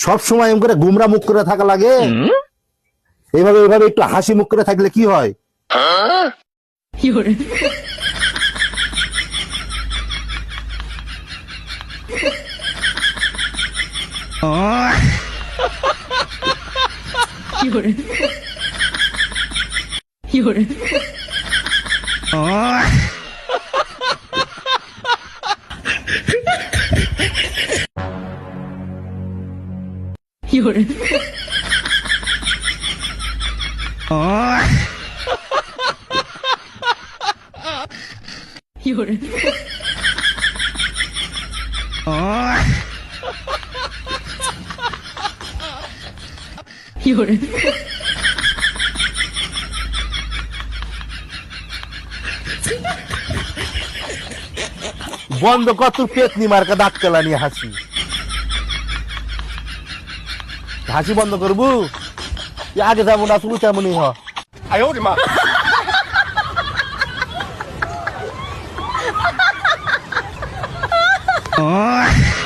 সব সময় এম করে গুমরা মুখ করে থাকা লাগে? এইভাবে এইভাবে একটু হাসি মুখ করে থাকলে কি হয়? বন্ধ কর তোর পেতনি মার্কা দাঁত কেলা নিয়ে হাসি। হাসি বন্ধ করবো? আগে যেমন আসবো তেমনই হ। Oh